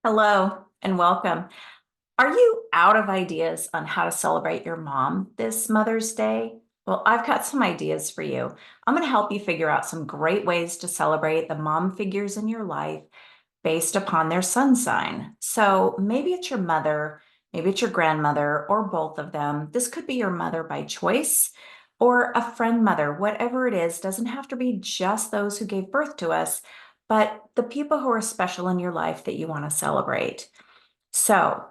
Hello and welcome. Are you out of ideas on how to celebrate your mom this Mother's Day? Well, I've got some ideas for you. I'm going to help you figure out some great ways to celebrate the mom figures in your life based upon their sun sign. So maybe it's your mother, maybe it's your grandmother, or both of them. This could be your mother by choice or a friend mother, whatever it is, doesn't have to be just those who gave birth to us, but the people who are special in your life that you want to celebrate. So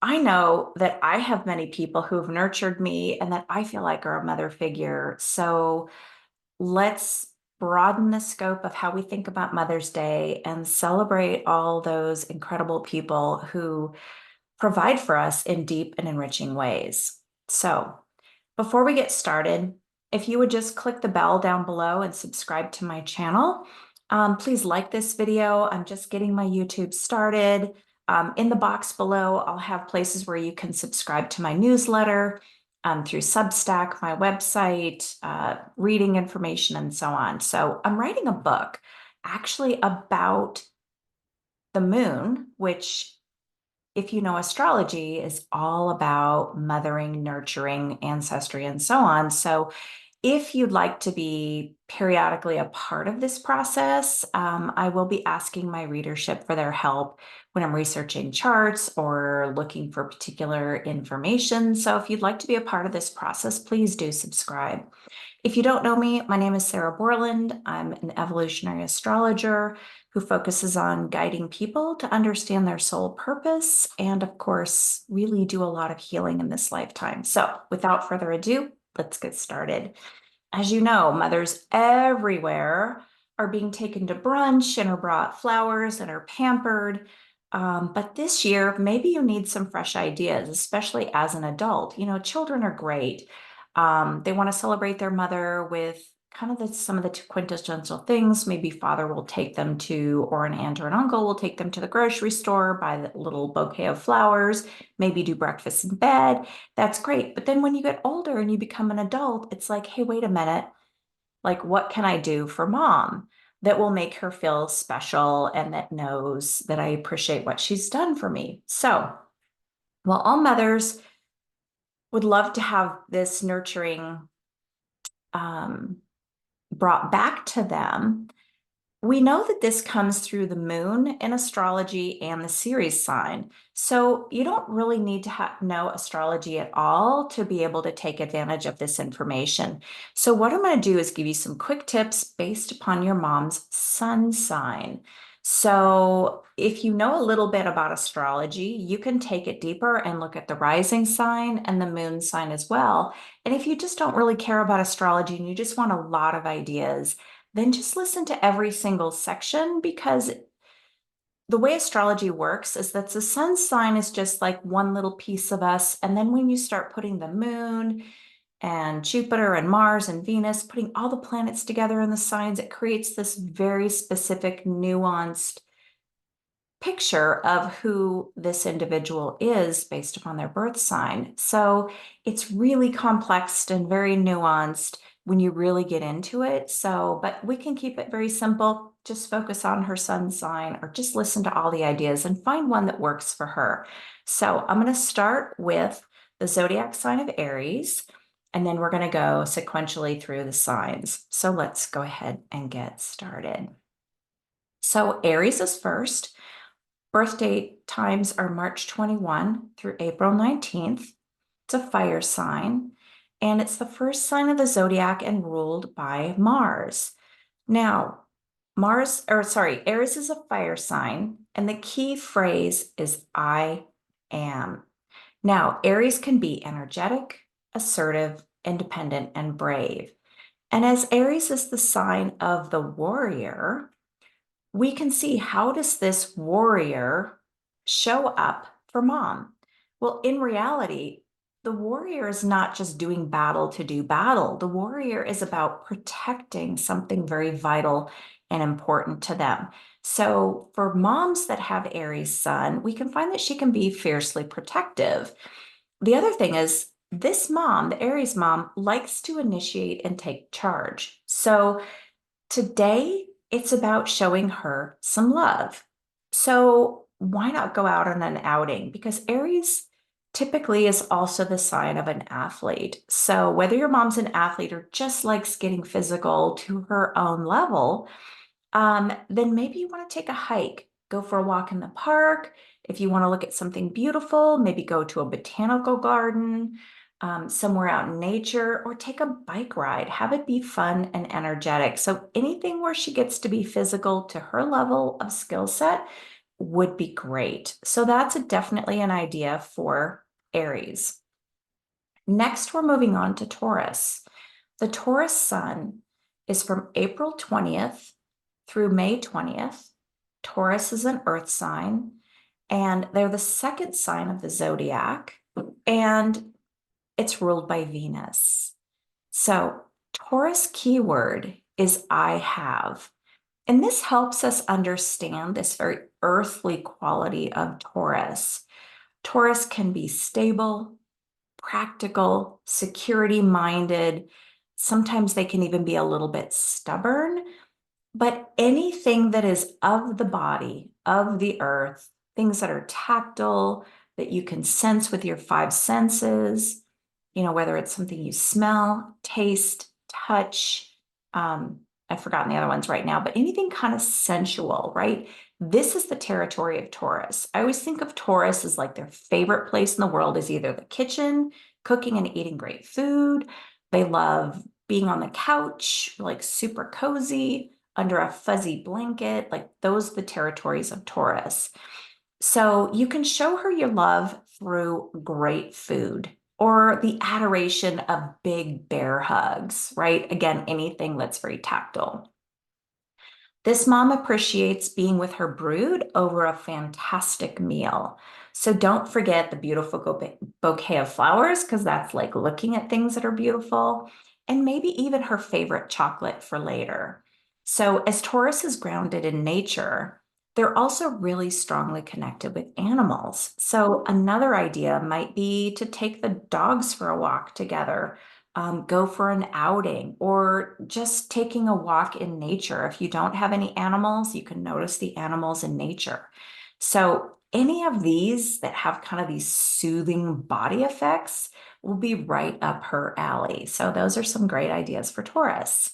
I know that I have many people who've nurtured me and that I feel like are a mother figure. So let's broaden the scope of how we think about Mother's Day and celebrate all those incredible people who provide for us in deep and enriching ways. So before we get started, if you would just click the bell down below and subscribe to my channel. Please like this video. I'm just getting my YouTube started. In the box below, I'll have places where you can subscribe to my newsletter through Substack, my website, reading information, and so on. So I'm writing a book actually about the moon, which if you know astrology, is all about mothering, nurturing, ancestry, and so on. So if you'd like to be periodically a part of this process, I will be asking my readership for their help when I'm researching charts or looking for particular information. So if you'd like to be a part of this process, please do subscribe. If you don't know me, my name is Sarah Borland. I'm an evolutionary astrologer who focuses on guiding people to understand their soul purpose and, of course, really do a lot of healing in this lifetime. So without further ado, let's get started. As you know, mothers everywhere are being taken to brunch and are brought flowers and are pampered. But this year, maybe you need some fresh ideas, especially as an adult. You know, children are great. They want to celebrate their mother with kind of some of the quintessential things. Maybe father will take them to, or an aunt or an uncle will take them to the grocery store, buy the little bouquet of flowers, maybe do breakfast in bed. That's great. But then when you get older and you become an adult, it's like, hey, wait a minute. Like, what can I do for mom that will make her feel special and that knows that I appreciate what she's done for me? So, while all mothers would love to have this nurturing um, brought back to them, we know that this comes through the moon in astrology and the Ceres sign. So you don't really need to know astrology at all to be able to take advantage of this information. So what I'm going to do is give you some quick tips based upon your mom's sun sign. So if you know a little bit about astrology, you can take it deeper and look at the rising sign and the moon sign as well. And if you just don't really care about astrology and you just want a lot of ideas, then just listen to every single section, because the way astrology works is that the sun sign is just like one little piece of us. And then when you start putting the moon and Jupiter and Mars and Venus, putting all the planets together in the signs, it creates this very specific, nuanced picture of who this individual is based upon their birth sign. So it's really complex and very nuanced when you really get into it. So, but we can keep it very simple. Just focus on her sun sign or just listen to all the ideas and find one that works for her. So I'm going to start with the zodiac sign of Aries, and then we're going to go sequentially through the signs. So let's go ahead and get started. So Aries is first. Birth date times are March 21 through April 19th. It's a fire sign, and it's the first sign of the zodiac and ruled by Mars. Now, Aries is a fire sign, and the key phrase is I am. Now, Aries can be energetic, assertive, independent, and brave. And as Aries is the sign of the warrior, we can see, how does this warrior show up for mom? Well, in reality, the warrior is not just doing battle to do battle. The warrior is about protecting something very vital and important to them. So for moms that have Aries sun, we can find that she can be fiercely protective. The other thing is, this mom, the Aries mom, likes to initiate and take charge. So today, it's about showing her some love. So why not go out on an outing? Because Aries typically is also the sign of an athlete. So whether your mom's an athlete or just likes getting physical to her own level, then maybe you want to take a hike, go for a walk in the park. If you want to look at something beautiful, maybe go to a botanical garden, somewhere out in nature, or take a bike ride. Have it be fun and energetic. So anything where she gets to be physical to her level of skill set would be great. So that's definitely an idea for Aries. Next, we're moving on to Taurus. The Taurus sun is from April 20th through May 20th. Taurus is an earth sign, and they're the second sign of the zodiac, and it's ruled by Venus. So, Taurus keyword is I have. And this helps us understand this very earthly quality of Taurus. Taurus can be stable, practical, security minded. Sometimes they can even be a little bit stubborn, but anything that is of the body, of the earth, things that are tactile, that you can sense with your five senses, whether it's something you smell, taste, touch, I've forgotten the other ones right now, but anything kind of sensual, right? This is the territory of Taurus. I always think of Taurus as like their favorite place in the world is either the kitchen, cooking and eating great food. They love being on the couch, like super cozy, under a fuzzy blanket. Like those are the territories of Taurus. So you can show her your love through great food or the adoration of big bear hugs, right? Again, anything that's very tactile. This mom appreciates being with her brood over a fantastic meal. So don't forget the beautiful bouquet of flowers, because that's like looking at things that are beautiful, and maybe even her favorite chocolate for later. So, as Taurus is grounded in nature, they're also really strongly connected with animals. So, another idea might be to take the dogs for a walk together, go for an outing, or just taking a walk in nature. If you don't have any animals, you can notice the animals in nature. So, any of these that have kind of these soothing body effects will be right up her alley. So, those are some great ideas for Taurus.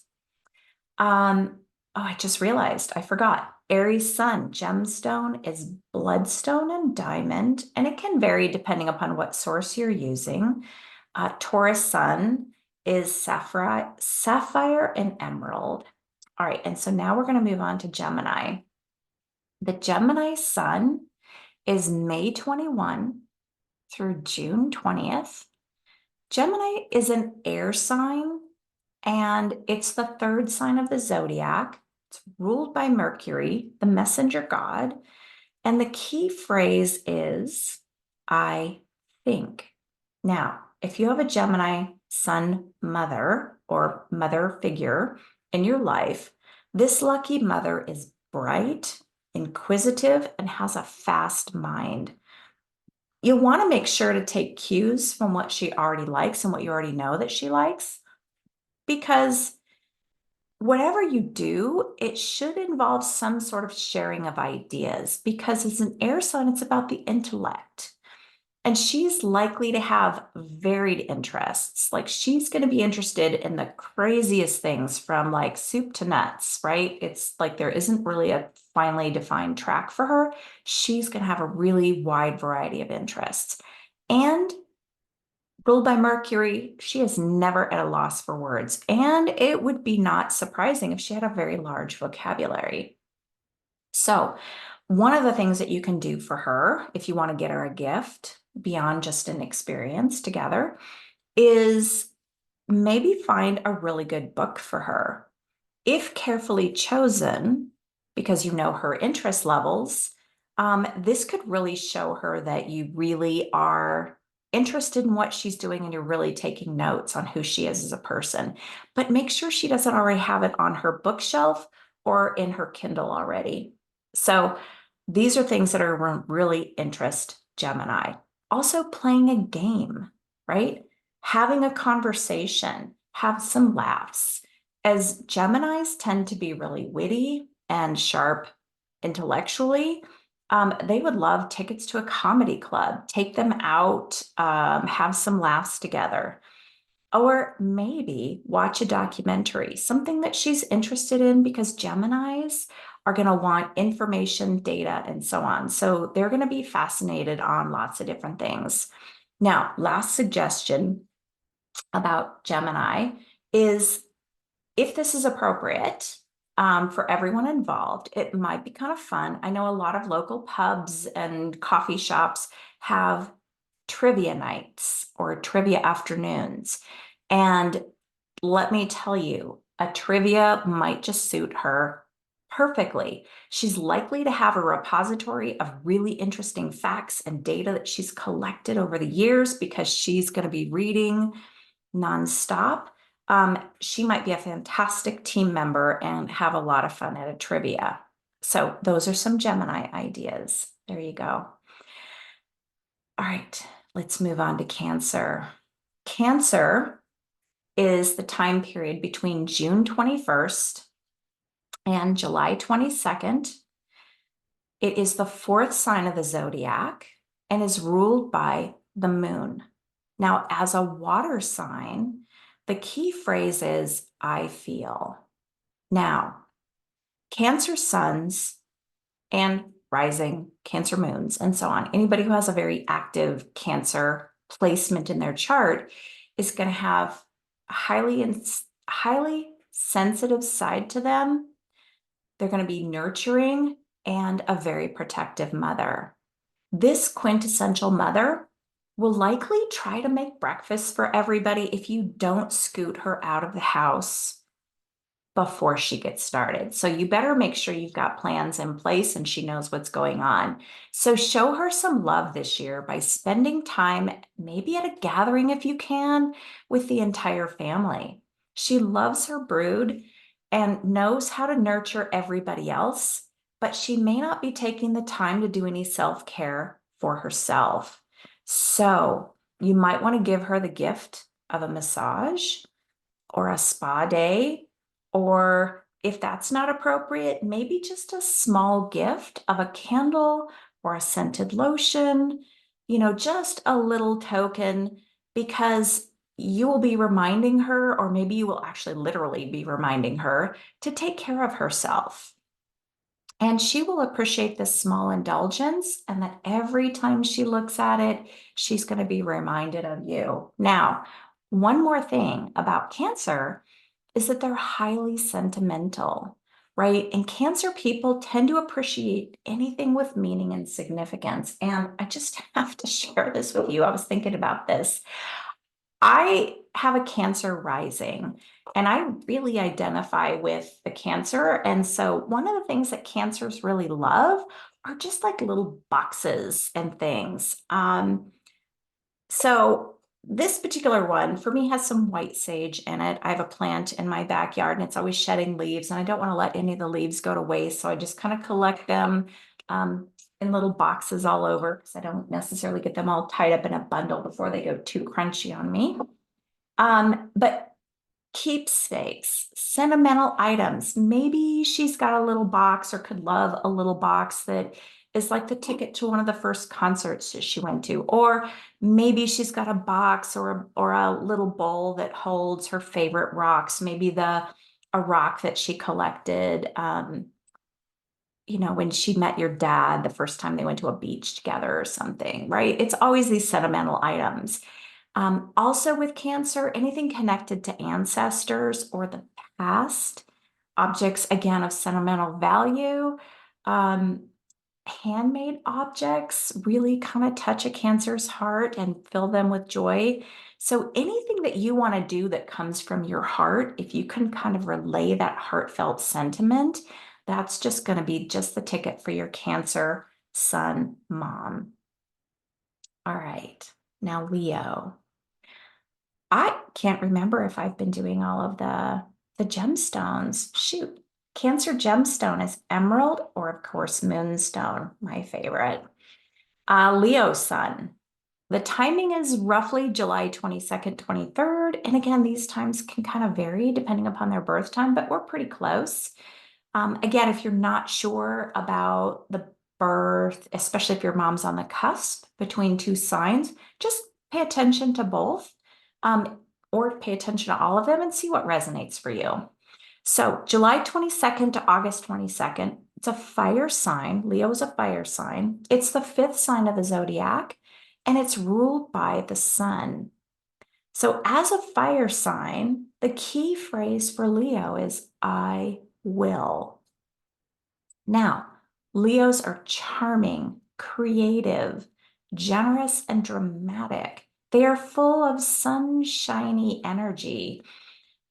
Oh, I just realized I forgot. Aries sun gemstone is bloodstone and diamond, and it can vary depending upon what source you're using. Taurus sun is sapphire and emerald. All right, and so now we're going to move on to Gemini. The Gemini sun is May 21 through June 20th. Gemini is an air sign, and it's the third sign of the zodiac. It's ruled by Mercury, the messenger god. And the key phrase is, I think. Now, if you have a Gemini sun mother or mother figure in your life, this lucky mother is bright, inquisitive, and has a fast mind. You'll want to make sure to take cues from what she already likes and what you already know that she likes, because whatever you do, it should involve some sort of sharing of ideas, because as an air sign, it's about the intellect. And she's likely to have varied interests. Like she's going to be interested in the craziest things from like soup to nuts, right? It's like there isn't really a finely defined track for her. She's going to have a really wide variety of interests. And ruled by Mercury, she is never at a loss for words. And it would be not surprising if she had a very large vocabulary. So, one of the things that you can do for her, if you want to get her a gift beyond just an experience together, is maybe find a really good book for her. If carefully chosen, because you know her interest levels, this could really show her that you really are interested in what she's doing and you're really taking notes on who she is as a person. But make sure she doesn't already have it on her bookshelf or in her Kindle already. So these are things that are really interest Gemini. Also playing a game, right? Having a conversation, have some laughs. As Geminis tend to be really witty and sharp intellectually, They would love tickets to a comedy club, take them out, have some laughs together. Or maybe watch a documentary, something that she's interested in, because Geminis are going to want information, data, and so on. So they're going to be fascinated on lots of different things. Now, last suggestion about Gemini is, if this is appropriate for everyone involved, it might be kind of fun. I know a lot of local pubs and coffee shops have trivia nights or trivia afternoons. And let me tell you, a trivia might just suit her perfectly. She's likely to have a repository of really interesting facts and data that she's collected over the years because she's going to be reading nonstop. She might be a fantastic team member and have a lot of fun at a trivia. So those are some Gemini ideas. There you go. All right, let's move on to Cancer. Cancer is the time period between June 21st and July 22nd. It is the fourth sign of the zodiac and is ruled by the moon. Now, as a water sign, the key phrase is, I feel. Now, Cancer suns and rising Cancer moons and so on, anybody who has a very active Cancer placement in their chart is going to have a highly sensitive side to them. They're going to be nurturing and a very protective mother. This quintessential mother will likely try to make breakfast for everybody if you don't scoot her out of the house before she gets started. So you better make sure you've got plans in place and she knows what's going on. So show her some love this year by spending time, maybe at a gathering if you can, with the entire family. She loves her brood and knows how to nurture everybody else, but she may not be taking the time to do any self-care for herself. So you might want to give her the gift of a massage or a spa day, or if that's not appropriate, maybe just a small gift of a candle or a scented lotion, just a little token, because you will be reminding her, or maybe you will actually literally be reminding her to take care of herself. And she will appreciate this small indulgence, and that every time she looks at it, she's going to be reminded of you. Now, one more thing about Cancer is that they're highly sentimental, right? And Cancer people tend to appreciate anything with meaning and significance. And I just have to share this with you. I was thinking about this. I have a Cancer rising, and I really identify with the Cancer. And so one of the things that Cancers really love are just like little boxes and things. So this particular one for me has some white sage in it. I have a plant in my backyard and it's always shedding leaves, and I don't want to let any of the leaves go to waste. So I just kind of collect them in little boxes all over, because I don't necessarily get them all tied up in a bundle before they go too crunchy on me. But keepsakes, sentimental items. Maybe she's got a little box or could love a little box that is like the ticket to one of the first concerts that she went to. Or maybe she's got a box or a little bowl that holds her favorite rocks. Maybe a rock that she collected, when she met your dad the first time they went to a beach together or something, right? It's always these sentimental items. Also with Cancer, anything connected to ancestors or the past, objects, again, of sentimental value. Handmade objects really kind of touch a Cancer's heart and fill them with joy. So anything that you want to do that comes from your heart, if you can kind of relay that heartfelt sentiment, that's just going to be just the ticket for your Cancer sun mom. All right, now Leo. I can't remember if I've been doing all of the gemstones. Shoot, Cancer gemstone is emerald, or of course moonstone, my favorite. Leo sun. The timing is roughly July 22nd, 23rd. And again, these times can kind of vary depending upon their birth time, but we're pretty close. Again, if you're not sure about the birth, especially if your mom's on the cusp between two signs, just pay attention to both, or pay attention to all of them and see what resonates for you. So July 22nd to August 22nd, it's a fire sign. Leo is a fire sign. It's the fifth sign of the zodiac, and it's ruled by the sun. So as a fire sign, the key phrase for Leo is I will. Now, Leos are charming, creative, generous, and dramatic. They are full of sunshiny energy.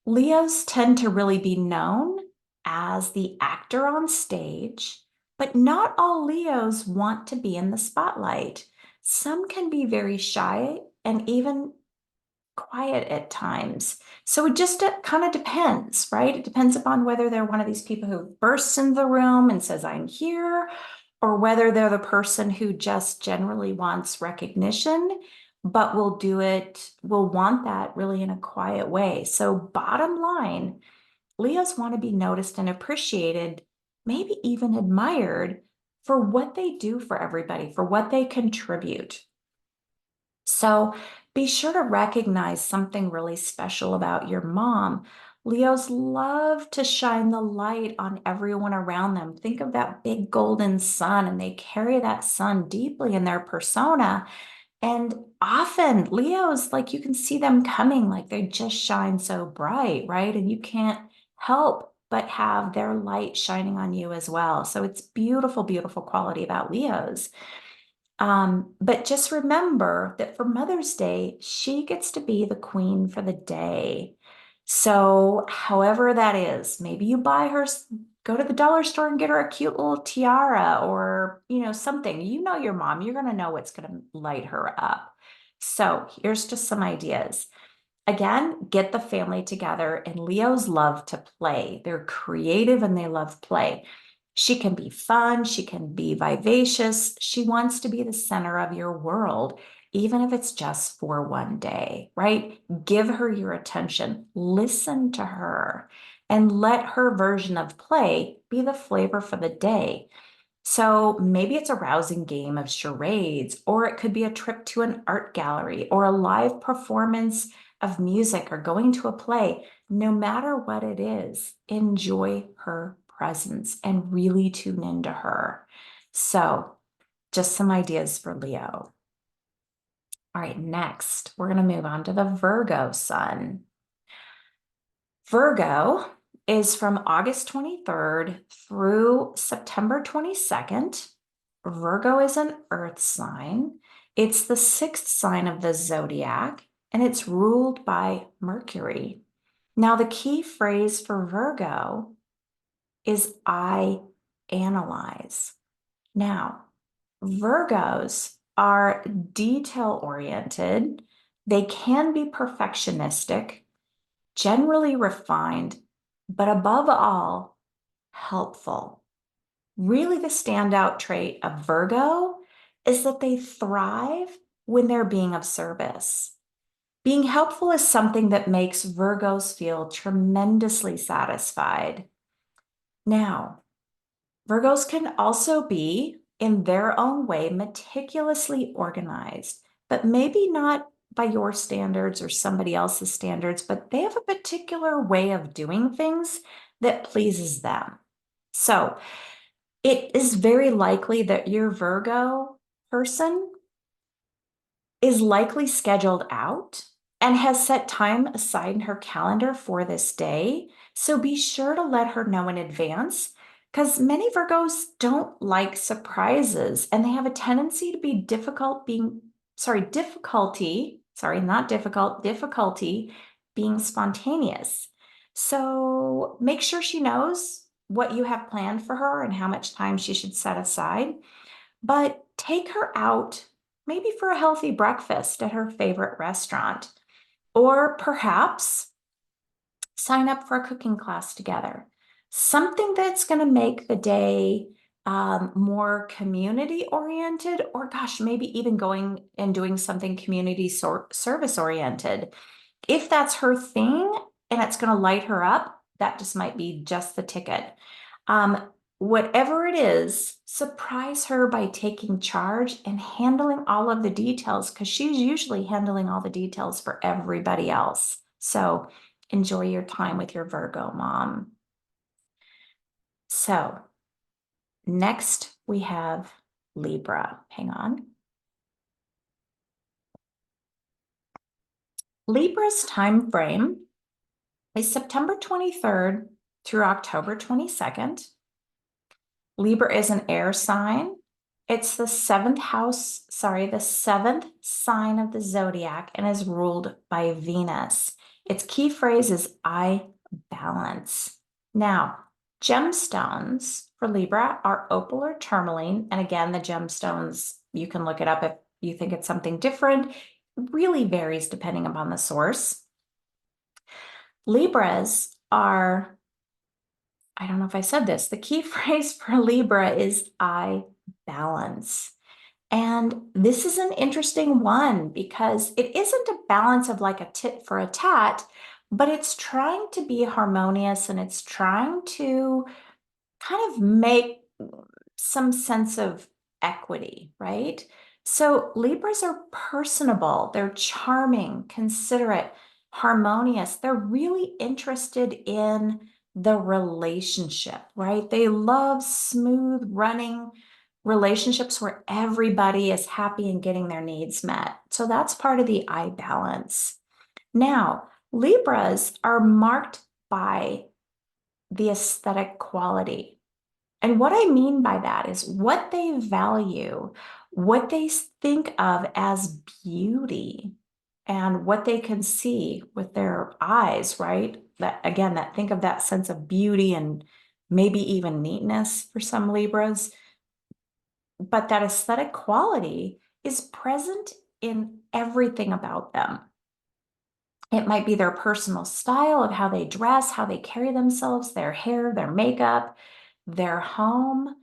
Leos tend to really be known as the actor on stage, but not all Leos want to be in the spotlight. Some can be very shy and even quiet at times. So it just kind of depends, right? It depends upon whether they're one of these people who bursts in the room and says, I'm here, or whether they're the person who just generally wants recognition, but will want that really in a quiet way. So bottom line, Leos want to be noticed and appreciated, maybe even admired for what they do for everybody, for what they contribute. So be sure to recognize something really special about your mom. Leos love to shine the light on everyone around them. Think of that big golden sun, and they carry that sun deeply in their persona. And often Leos, like you can see them coming, like they just shine so bright, right? And you can't help but have their light shining on you as well. So it's beautiful, beautiful quality about Leos. But just remember that for Mother's Day, she gets to be the queen for the day. So, however that is, maybe you buy her, go to the dollar store and get her a cute little tiara or, something. You know your mom, you're going to know what's going to light her up. So, here's just some ideas. Again, get the family together, and Leos love to play. They're creative and they love play. She can be fun, she can be vivacious. She wants to be the center of your world, even if it's just for one day, right? Give her your attention, listen to her, and let her version of play be the flavor for the day. So maybe it's a rousing game of charades, or it could be a trip to an art gallery or a live performance of music or going to a play. No matter what it is, enjoy her presence and really tune into her. So just some ideas for Leo. All right, next, we're going to move on to the Virgo sun. Virgo is from August 23rd through September 22nd. Virgo is an earth sign. It's the sixth sign of the zodiac, and it's ruled by Mercury. Now, the key phrase for Virgo is I analyze. Now, Virgos are detail-oriented. They can be perfectionistic, generally refined, but above all, helpful. Really, the standout trait of Virgo is that they thrive when they're being of service. Being helpful is something that makes Virgos feel tremendously satisfied. Now, Virgos can also be, in their own way, meticulously organized, but maybe not by your standards or somebody else's standards, but they have a particular way of doing things that pleases them. So it is very likely that your Virgo person is likely scheduled out and has set time aside in her calendar for this day. So be sure to let her know in advance, because many Virgos don't like surprises and they have a tendency to be difficulty being spontaneous. So make sure she knows what you have planned for her and how much time she should set aside, but take her out maybe for a healthy breakfast at her favorite restaurant, or perhaps sign up for a cooking class together. Something that's going to make the day more community oriented, or gosh, maybe even going and doing something community service oriented. If that's her thing and it's going to light her up, that just might be just the ticket. Whatever it is, surprise her by taking charge and handling all of the details because she's usually handling all the details for everybody else. So enjoy your time with your Virgo mom. So next we have Libra. Hang on. Libra's time frame is September 23rd through October 22nd. Libra is an air sign. It's the the seventh sign of the zodiac and is ruled by Venus. Its key phrase is I balance. Now, gemstones for Libra are opal or tourmaline. And again, the gemstones, you can look it up if you think it's something different. It really varies depending upon the source. Libras are, I don't know if I said this, the key phrase for Libra is I balance. And this is an interesting one because it isn't a balance of like a tit for a tat, but it's trying to be harmonious and it's trying to kind of make some sense of equity, right? So Libras are personable, they're charming, considerate, harmonious. They're really interested in the relationship, right? They love smooth running relationships where everybody is happy and getting their needs met. So that's part of the I balance. Now, Libras are marked by the aesthetic quality. And what I mean by that is what they value, what they think of as beauty, and what they can see with their eyes, right? That again, that think of that sense of beauty and maybe even neatness for some Libras. But that aesthetic quality is present in everything about them. It might be their personal style of how they dress, how they carry themselves, their hair, their makeup, their home,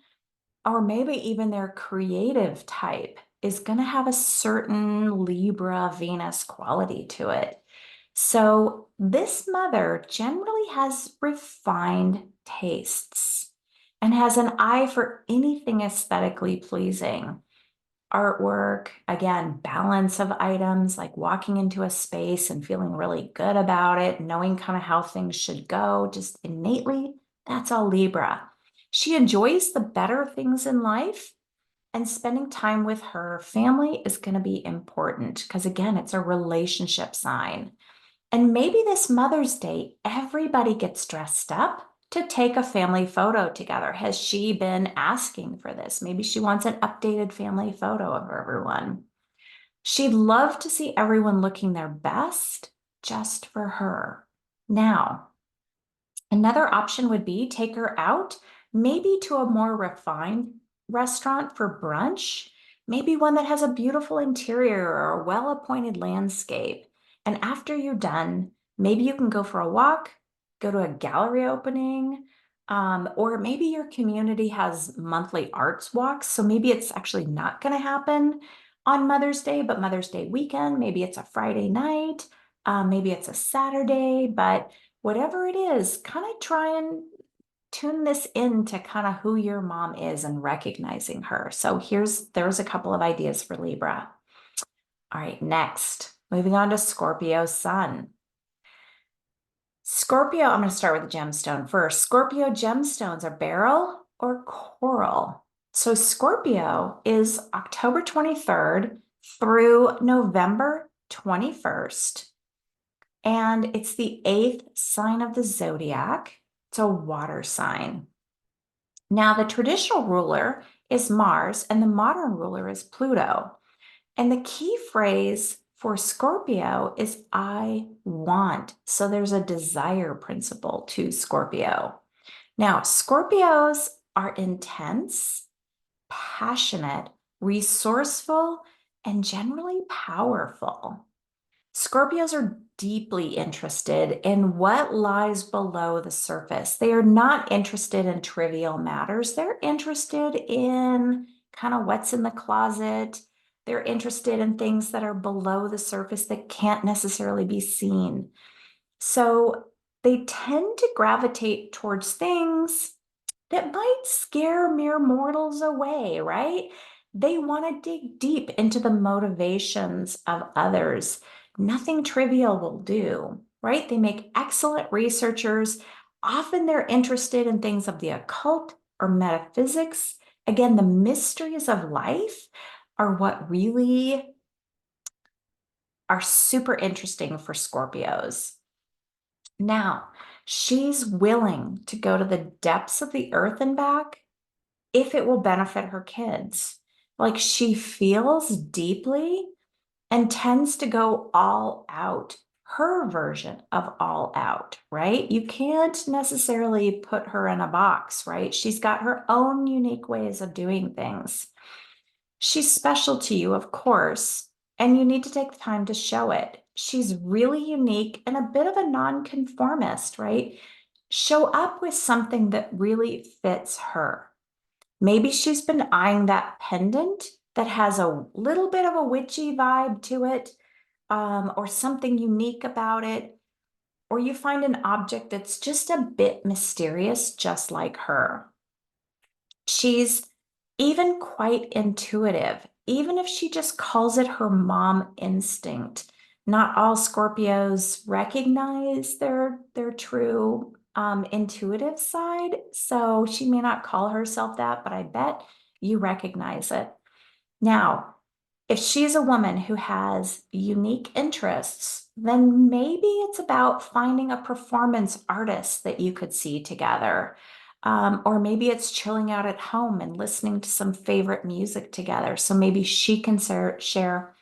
or maybe even their creative type is going to have a certain Libra Venus quality to it. So this mother generally has refined tastes and has an eye for anything aesthetically pleasing. Artwork, again, balance of items, like walking into a space and feeling really good about it, knowing kind of how things should go, just innately, that's all Libra. She enjoys the better things in life, and spending time with her family is going to be important because, again, it's a relationship sign. And maybe this Mother's Day, everybody gets dressed up to take a family photo together. Has she been asking for this? Maybe she wants an updated family photo of everyone. She'd love to see everyone looking their best just for her. Now, another option would be take her out, maybe to a more refined restaurant for brunch, maybe one that has a beautiful interior or a well-appointed landscape. And after you're done, maybe you can go for a walk, go to a gallery opening, or maybe your community has monthly arts walks. So maybe it's actually not going to happen on Mother's Day, but Mother's Day weekend. Maybe it's a Friday night, maybe it's a Saturday, but whatever it is, kind of try and tune this into kind of who your mom is and recognizing her. So there's a couple of ideas for Libra. All right, next, moving on to Scorpio sun. Scorpio, I'm going to start with the gemstone first. Scorpio gemstones are beryl or coral. So Scorpio is October 23rd through November 21st. And it's the 8th sign of the zodiac. It's a water sign. Now, the traditional ruler is Mars, and the modern ruler is Pluto. And the key phrase for Scorpio is I want. So there's a desire principle to Scorpio. Now, Scorpios are intense, passionate, resourceful, and generally powerful. Scorpios are deeply interested in what lies below the surface. They are not interested in trivial matters. They're interested in kind of what's in the closet. They're interested in things that are below the surface that can't necessarily be seen. So they tend to gravitate towards things that might scare mere mortals away, right? They want to dig deep into the motivations of others. Nothing trivial will do, right? They make excellent researchers. Often they're interested in things of the occult or metaphysics. Again, the mysteries of life are what really are super interesting for Scorpios. Now, she's willing to go to the depths of the earth and back if it will benefit her kids. Like she feels deeply and tends to go all out, her version of all out, right? You can't necessarily put her in a box, right? She's got her own unique ways of doing things. She's special to you, of course, and you need to take the time to show it. She's really unique and a bit of a nonconformist, right? Show up with something that really fits her. Maybe she's been eyeing that pendant that has a little bit of a witchy vibe to it, or something unique about it, or you find an object that's just a bit mysterious, just like her. She's even quite intuitive, even if she just calls it her mom instinct. Not all Scorpios recognize their true intuitive side, so she may not call herself that, but I bet you recognize it. Now, if she's a woman who has unique interests, then maybe it's about finding a performance artist that you could see together. Or maybe it's chilling out at home and listening to some favorite music together. So maybe she can share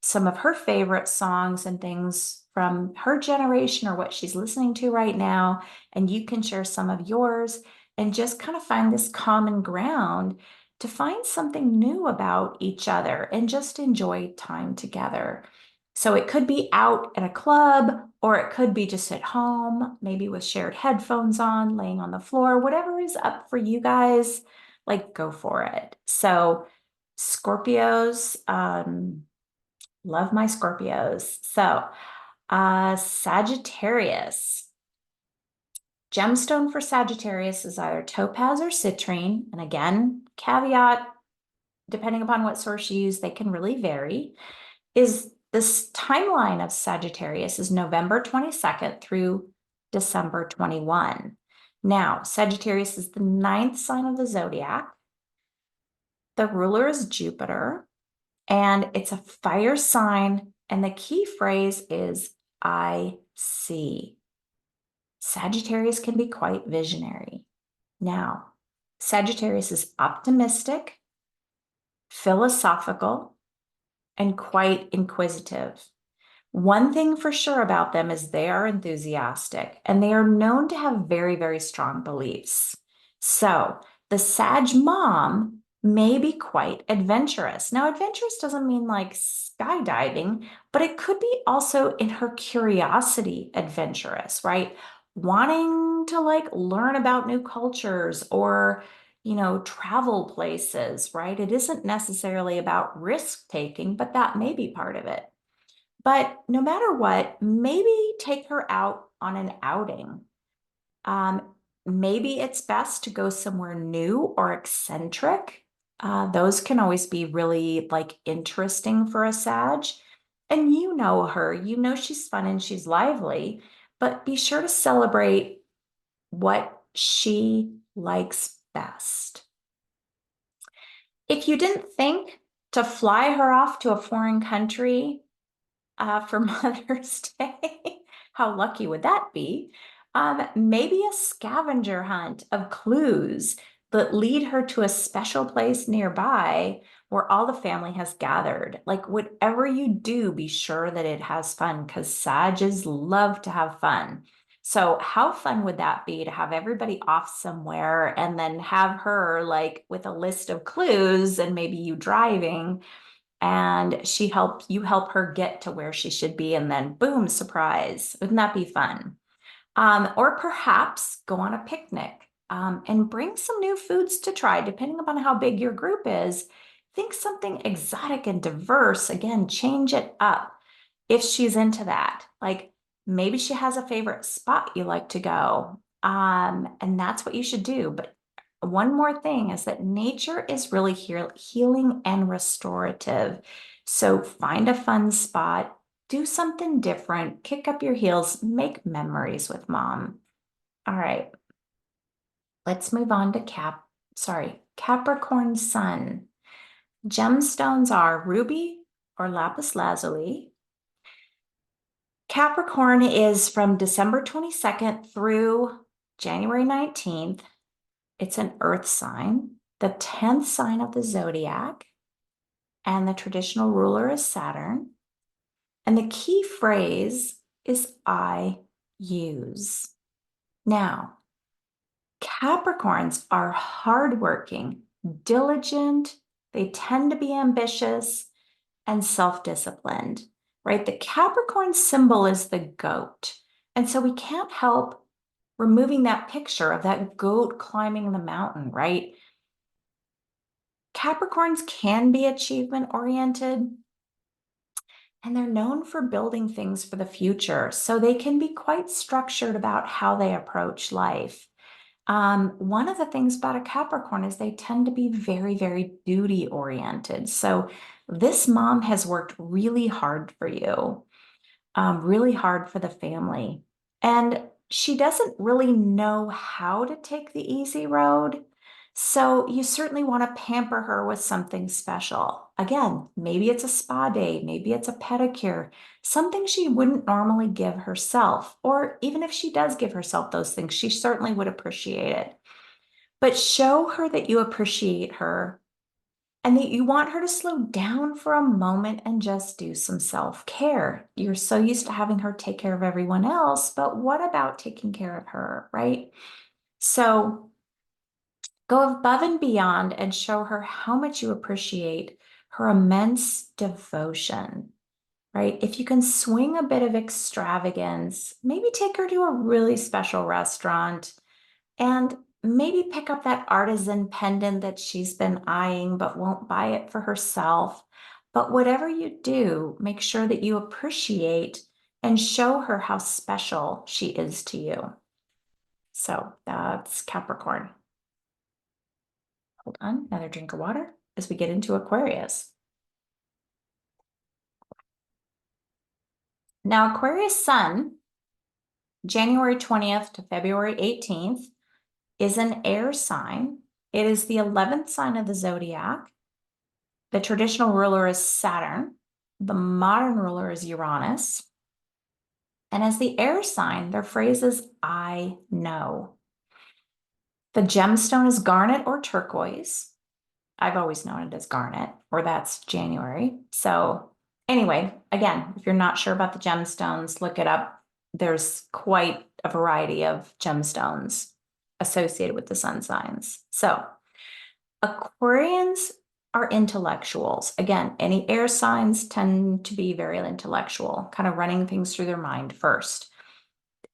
some of her favorite songs and things from her generation or what she's listening to right now. And you can share some of yours and just kind of find this common ground to find something new about each other and just enjoy time together. So it could be out at a club, or it could be just at home, maybe with shared headphones on, laying on the floor, whatever is up for you guys, like go for it. So Scorpios, love my Scorpios. So Sagittarius. Gemstone for Sagittarius is either topaz or citrine. And again, caveat, depending upon what source you use, they can really vary. Is this timeline of Sagittarius is November 22nd through December 21. Now, Sagittarius is the ninth sign of the zodiac. The ruler is Jupiter, and it's a fire sign. And the key phrase is I see. Sagittarius can be quite visionary. Now, Sagittarius is optimistic, philosophical, and quite inquisitive. One thing for sure about them is they are enthusiastic and they are known to have very, very strong beliefs. So the Sag mom may be quite adventurous. Now, adventurous doesn't mean like skydiving, but it could be also in her curiosity adventurous, right? Wanting to like learn about new cultures or travel places, right? It isn't necessarily about risk taking, but that may be part of it. But no matter what, maybe take her out on an outing. Um, Maybe it's best to go somewhere new or eccentric. Those can always be really like interesting for a Sag. And you know her, you know she's fun and she's lively, but be sure to celebrate what she likes best. If you didn't think to fly her off to a foreign country for Mother's Day. How lucky would that be? Maybe a scavenger hunt of clues that lead her to a special place nearby where all the family has gathered. Like whatever you do, be sure that it has fun because Sages love to have fun. So how fun would that be to have everybody off somewhere and then have her like with a list of clues and maybe you driving and you help her get to where she should be and then boom, surprise. Wouldn't that be fun? Or perhaps go on a picnic and bring some new foods to try, depending upon how big your group is. Think something exotic and diverse. Again, change it up if she's into that. Like maybe she has a favorite spot you like to go. And that's what you should do. But one more thing is that nature is really healing and restorative. So find a fun spot, do something different, kick up your heels, make memories with mom. All right, let's move on to Capricorn sun. Gemstones are ruby or lapis lazuli. Capricorn is from December 22nd through January 19th. It's an earth sign, the 10th sign of the zodiac, and the traditional ruler is Saturn. And the key phrase is I use. Now, Capricorns are hardworking, diligent, they tend to be ambitious and self-disciplined, right? The Capricorn symbol is the goat. And so we can't help removing that picture of that goat climbing the mountain, right? Capricorns can be achievement oriented, and they're known for building things for the future. So they can be quite structured about how they approach life. One of the things about a Capricorn is they tend to be very, very duty oriented. So this mom has worked really hard for you, really hard for the family. And she doesn't really know how to take the easy road. So you certainly want to pamper her with something special. Again, maybe it's a spa day, maybe it's a pedicure, something she wouldn't normally give herself. Or even if she does give herself those things, she certainly would appreciate it. But show her that you appreciate her and that you want her to slow down for a moment and just do some self-care. You're so used to having her take care of everyone else, but what about taking care of her, right? So go above and beyond and show her how much you appreciate her immense devotion, right? If you can swing a bit of extravagance, maybe take her to a really special restaurant and maybe pick up that artisan pendant that she's been eyeing but won't buy it for herself. But whatever you do, make sure that you appreciate and show her how special she is to you. So that's Capricorn. Hold on, another drink of water as we get into Aquarius. Now, Aquarius sun, January 20th to February 18th, is an air sign. It is the 11th sign of the zodiac. The traditional ruler is Saturn. The modern ruler is Uranus. And as the air sign, their phrase is I know. The gemstone is garnet or turquoise. I've always known it as garnet, or that's January. So anyway, again, if you're not sure about the gemstones, look it up. There's quite a variety of gemstones associated with the sun signs. So Aquarians are intellectuals. Again, any air signs tend to be very intellectual, kind of running things through their mind first.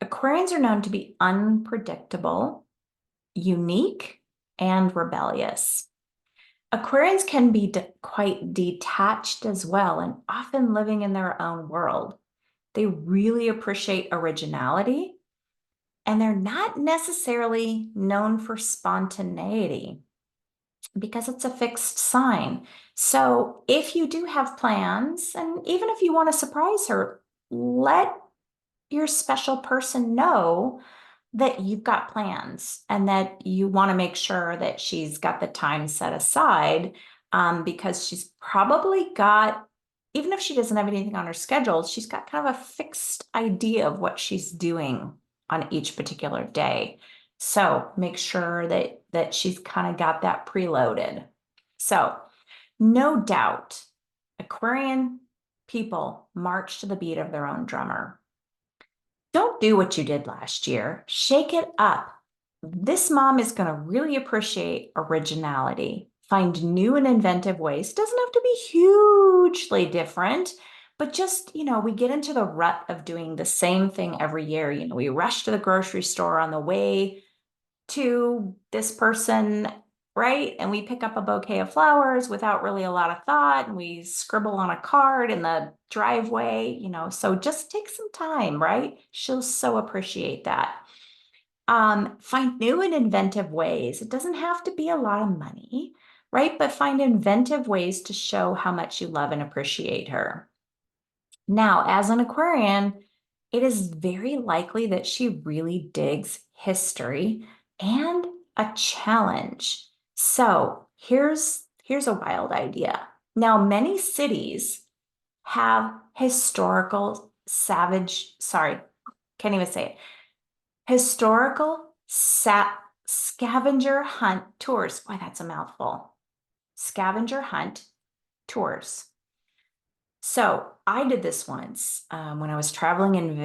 Aquarians are known to be unpredictable, unique, and rebellious. Aquarians can be quite detached as well and often living in their own world. They really appreciate originality, and they're not necessarily known for spontaneity because it's a fixed sign. So if you do have plans, and even if you want to surprise her, let your special person know that you've got plans and that you want to make sure that she's got the time set aside, because she's probably got, even if she doesn't have anything on her schedule, she's got kind of a fixed idea of what she's doing on each particular day. So make sure that she's kind of got that preloaded. So no doubt, Aquarian people march to the beat of their own drummer. Don't do what you did last year. Shake it up. This mom is going to really appreciate originality, find new and inventive ways. Doesn't have to be hugely different, but just, we get into the rut of doing the same thing every year. We rush to the grocery store on the way to this person, right? And we pick up a bouquet of flowers without really a lot of thought, and we scribble on a card in the driveway, so just take some time, right? She'll so appreciate that. Find new and inventive ways. It doesn't have to be a lot of money, right? But find inventive ways to show how much you love and appreciate her. Now, as an Aquarian, it is very likely that she really digs history and a challenge. So here's a wild idea. Now, many cities have historical can't even say it. Historical scavenger hunt tours. Boy, that's a mouthful. Scavenger hunt tours. So I did this once when I was traveling in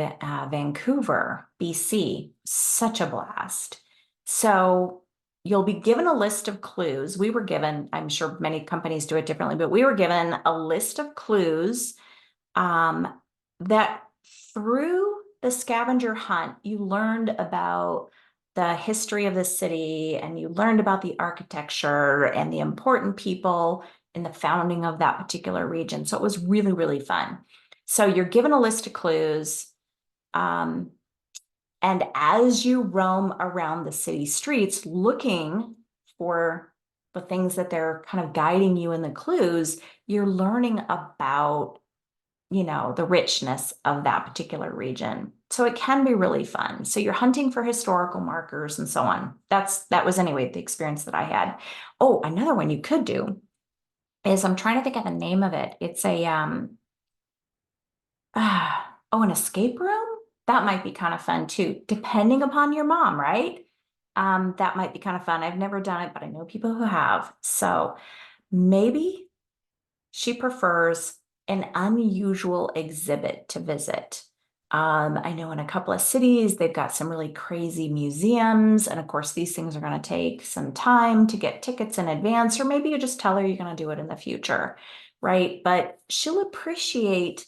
Vancouver, BC. Such a blast. So you'll be given a list of clues. We were given, I'm sure many companies do it differently, but we were given a list of clues that through the scavenger hunt, you learned about the history of the city and you learned about the architecture and the important people in the founding of that particular region. So it was really, really fun. So you're given a list of clues. And as you roam around the city streets looking for the things that they're kind of guiding you in the clues, you're learning about the richness of that particular region. So it can be really fun. So you're hunting for historical markers and so on. That was anyway the experience that I had. Oh, another one you could do is I'm trying to think of the name of it. It's an escape room. That might be kind of fun too, depending upon your mom, right? That might be kind of fun. I've never done it, but I know people who have. So maybe she prefers an unusual exhibit to visit. I know in a couple of cities, they've got some really crazy museums. And of course, these things are going to take some time to get tickets in advance, or maybe you just tell her you're going to do it in the future, right? But she'll appreciate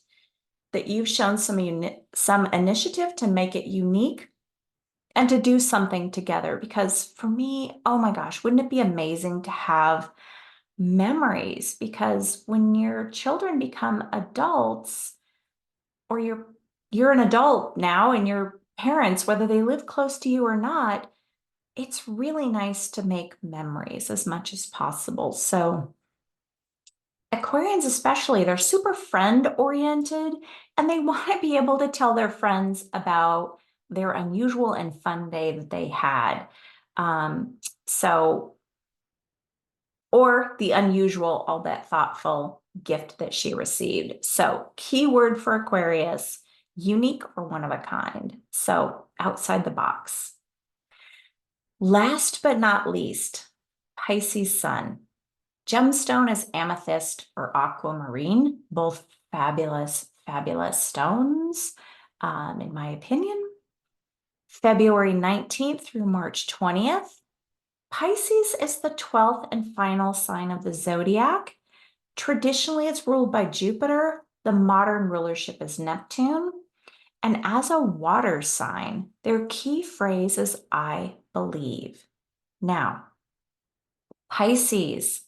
that you've shown some initiative to make it unique and to do something together. Because for me, oh my gosh, wouldn't it be amazing to have memories? Because when your children become adults, or you're an adult now and your parents, whether they live close to you or not, it's really nice to make memories as much as possible. So Aquarians especially, they're super friend oriented and they want to be able to tell their friends about their unusual and fun day that they had. Um, so or the unusual, albeit thoughtful gift that she received. So, keyword for Aquarius, unique or one of a kind. So, outside the box. Last but not least, Pisces Sun. Gemstone is amethyst or aquamarine, both fabulous, fabulous stones, in my opinion. February 19th through March 20th. Pisces is the 12th and final sign of the zodiac. Traditionally, it's ruled by Jupiter. The modern rulership is Neptune. And as a water sign, their key phrase is I believe. Now, Pisces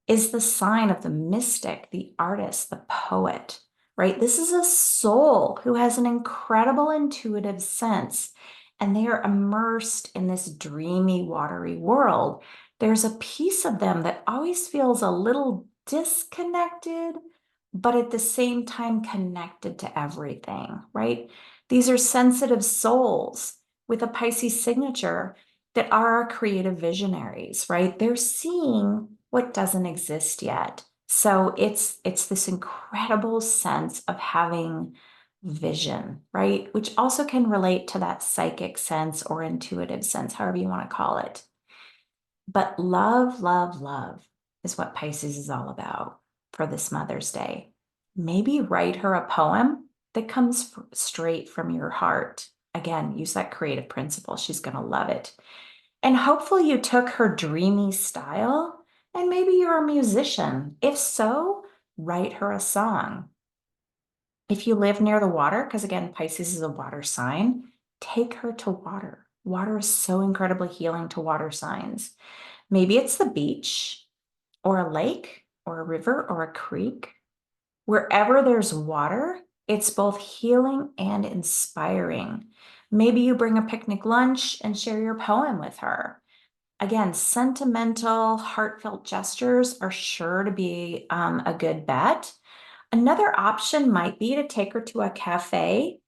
is the sign of the mystic, the artist, the poet, right? This is a soul who has an incredible intuitive sense, and they are immersed in this dreamy, watery world. There's a piece of them that always feels a little disconnected, but at the same time connected to everything, right? These are sensitive souls with a Pisces signature that are creative visionaries, right? They're seeing what doesn't exist yet. So it's this incredible sense of having vision, right? Which also can relate to that psychic sense or intuitive sense, however you want to call it. But love, love, love is what Pisces is all about for this Mother's Day. Maybe write her a poem that comes straight from your heart. Again, use that creative principle. She's going to love it. And hopefully you took her dreamy style and maybe you're a musician. If so, write her a song. If you live near the water, because again, Pisces is a water sign, take her to water. Water is so incredibly healing to water signs. Maybe it's the beach or a lake or a river or a creek. Wherever there's water, it's both healing and inspiring. Maybe you bring a picnic lunch and share your poem with her. Again, sentimental, heartfelt gestures are sure to be a good bet. Another option might be to take her to a cafe.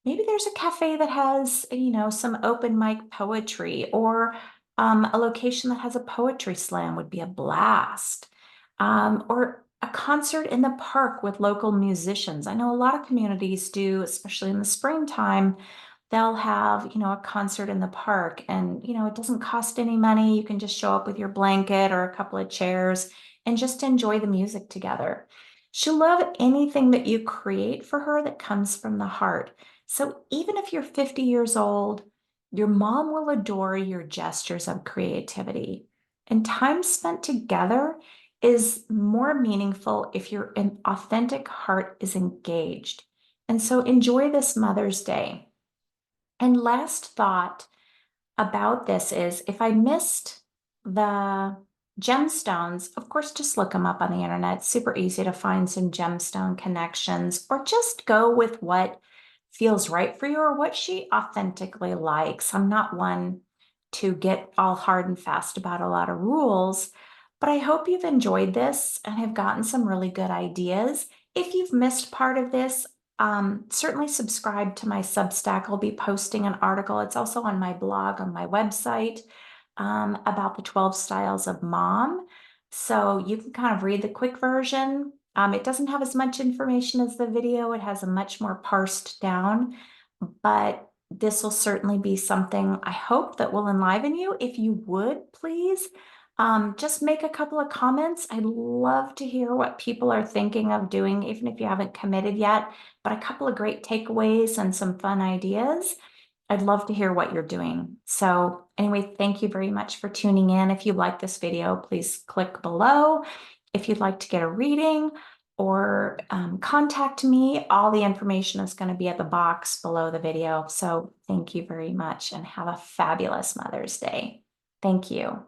Maybe there's a cafe that has, some open mic poetry, or a location that has a poetry slam would be a blast. Or a concert in the park with local musicians. I know a lot of communities do, especially in the springtime. They'll have, a concert in the park, and, it doesn't cost any money. You can just show up with your blanket or a couple of chairs and just enjoy the music together. She'll love anything that you create for her that comes from the heart. So even if you're 50 years old, your mom will adore your gestures of creativity. And time spent together is more meaningful if your authentic heart is engaged. And so enjoy this Mother's Day. And last thought about this is, if I missed the gemstones, of course, just look them up on the internet. Super easy to find some gemstone connections, or just go with what feels right for you or what she authentically likes. I'm not one to get all hard and fast about a lot of rules, but I hope you've enjoyed this and have gotten some really good ideas. If you've missed part of this, certainly subscribe to my Substack. I'll be posting an article. It's also on my blog on my website, about the 12 styles of mom. So you can kind of read the quick version. It doesn't have as much information as the video. It has a much more parsed down, but this will certainly be something I hope that will enliven you. If you would, please, just make a couple of comments. I'd love to hear what people are thinking of doing, even if you haven't committed yet, but a couple of great takeaways and some fun ideas. I'd love to hear what you're doing. So anyway, thank you very much for tuning in. If you like this video, please click below. If you'd like to get a reading or contact me, all the information is going to be at the box below the video. So thank you very much and have a fabulous Mother's Day. Thank you.